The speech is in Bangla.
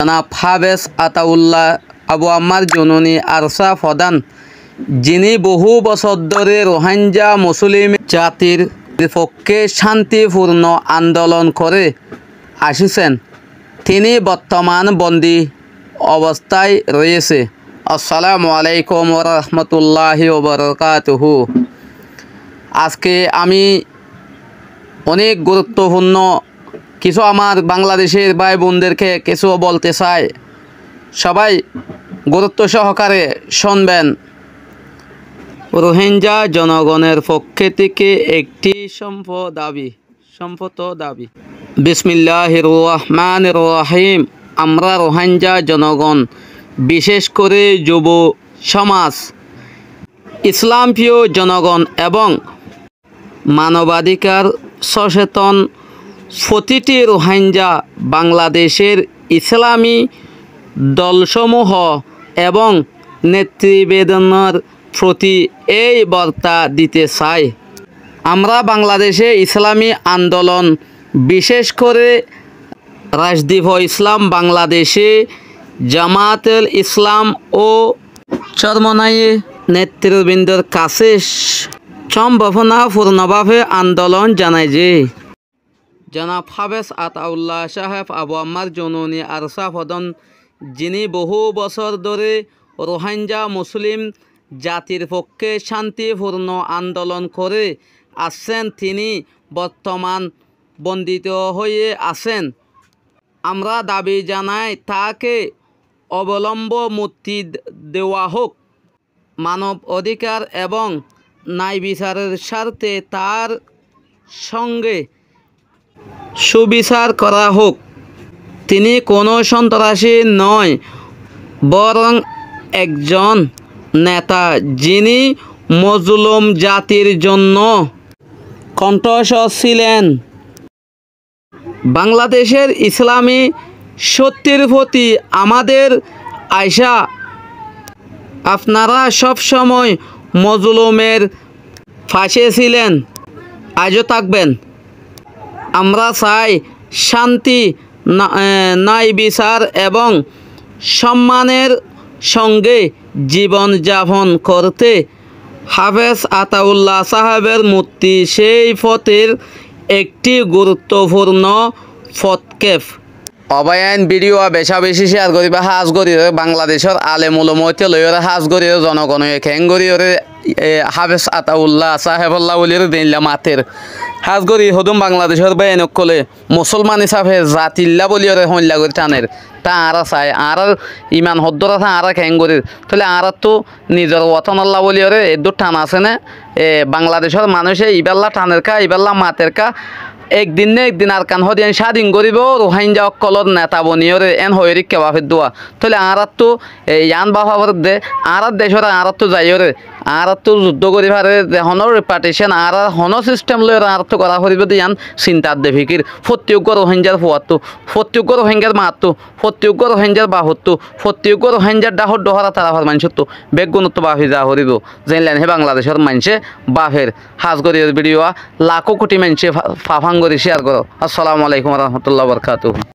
জনাব হাফেজ আতাউল্লাহ আবু আম্মার জননী আরশা প্রধান, যিনি বহু বছর ধরে রোহিঙ্গা মুসলিম জাতির পক্ষে শান্তিপূর্ণ আন্দোলন করে আসছেন, তিনি বর্তমান বন্দী অবস্থায় রয়েছে। আসসালামু আলাইকুম ওয়া রাহমাতুল্লাহি ওয়া বারাকাতুহু। আজকে আমি অনেক গুরুত্বপূর্ণ কিছু আমার বাংলাদেশের ভাই বোনদেরকে কিছু বলতে চাই। সবাই গুরুত্ব সহকারে শুনবেন। রোহিঙ্গা জনগণের পক্ষে থেকে একটি সম্পদ দাবি। বিসমিল্লাহির রহমানির রহিম। আমরা রোহিঙ্গা জনগণ, বিশেষ করে যুব সমাজ, ইসলামপ্রিয় জনগণ এবং মানবাধিকার সচেতন প্রতিটি রোহিঙ্গা বাংলাদেশের ইসলামী দলসমূহ এবং নেতৃবৃন্দের প্রতি এই বার্তা দিতে চাই। আমরা বাংলাদেশে ইসলামী আন্দোলন, বিশেষ করে রাজদীপ ইসলাম বাংলাদেশে জামায়াতুল ইসলাম ও চরমনাই নেতৃবৃন্দের কাছে সম্ভাবনাপূর্ণভাবে আন্দোলন জানাই যে জনাব হাফেজ আতাউল্লাহ সাহেব আবু আম্মার জননী আরশা প্রধান, যিনি বহু বছর ধরে রোহিঙ্গা মুসলিম জাতির পক্ষে শান্তিপূর্ণ আন্দোলন করে আসছেন, তিনি বর্তমান বন্দিত হয়ে আছেন। আমরা দাবি জানাই তাকে অবলম্ব মুক্তি দেওয়া হোক। মানব অধিকার এবং ন্যায় বিচারের স্বার্থে তার সঙ্গে সুবিচার করা হোক। তিনি কোনো সন্ত্রাসী নয়, বরং একজন নেতা, যিনি মজলুম জাতির জন্য কণ্ঠস্বর ছিলেন। বাংলাদেশের ইসলামী সত্যের প্রতি আমাদের আশা, আপনারা সবসময় মজলুমের পাশে ছিলেন, আজও থাকবেন। আমরা চাই শান্তি, ন্যায় বিচার এবং সম্মানের সঙ্গে জীবনযাপন করতে হাফেজ আতাউল্লাহ সাহেবের মুক্তি সেই পথের একটি গুরুত্বপূর্ণ পদক্ষেপ। অবায়ন ভিডিও বেশা বেশি শেয়ার করিবা, হাজ করি বাংলাদেশের আলেম উলামাতে লইরে হাজ করি জনগণে খেং করি হাফেজ আতাউল্লাহ সাহেবুল্লাহ বলির দিনলা মাতের হাজ করি হদুম বাংলাদেশের বেনক কলে মুসলমান হিসাবে জাতিল্লা বলিরে হইলা করি টানের তা আর চাই আর ইমান হদ্দর আছে আর খেং করি তাহলে আর তো নিজের ওয়াতন আল্লাহ বলিরে এদুর টান আছে না। বাংলাদেশের মানুষে ইবাল্লা টানের কা ইবাল্লা মাতের কা একদিন না একদিন আর কান হদিয়ান স্বাধীন করিব রোহিঙ্গা অকলর নেতা বনিয়রে এন হইরি কেবাফের দোয়া তাহলে আর তো ইয়ান বাফাবর দে আর দেশের আর তো যাইরে আর তো যুদ্ধ করি পারে হনর রিপার্টিশন আর হন সিস্টেম লই আর তো করা করিব ইয়ান চিন্তার দে ফিকির প্রত্যেক রোহিঙ্গার ফুয়াতো প্রত্যেক রোহিঙ্গার মাতো প্রত্যেক রোহিঙ্গার বাহতো প্রত্যেক রোহিঙ্গার ডাহর ডহরা তারা ভার মানুষ তো বেগুণত্ব বাফি যা হরিব জানলেন হে বাংলাদেশের মানুষে বাফের হাজ করির ভিডিও লাখো কোটি মানুষে ফাফাং করে শেয়ার করো। আসসালামু আলাইকুম ওয়া রাহমাতুল্লাহি ওয়া বারাকাতুহু।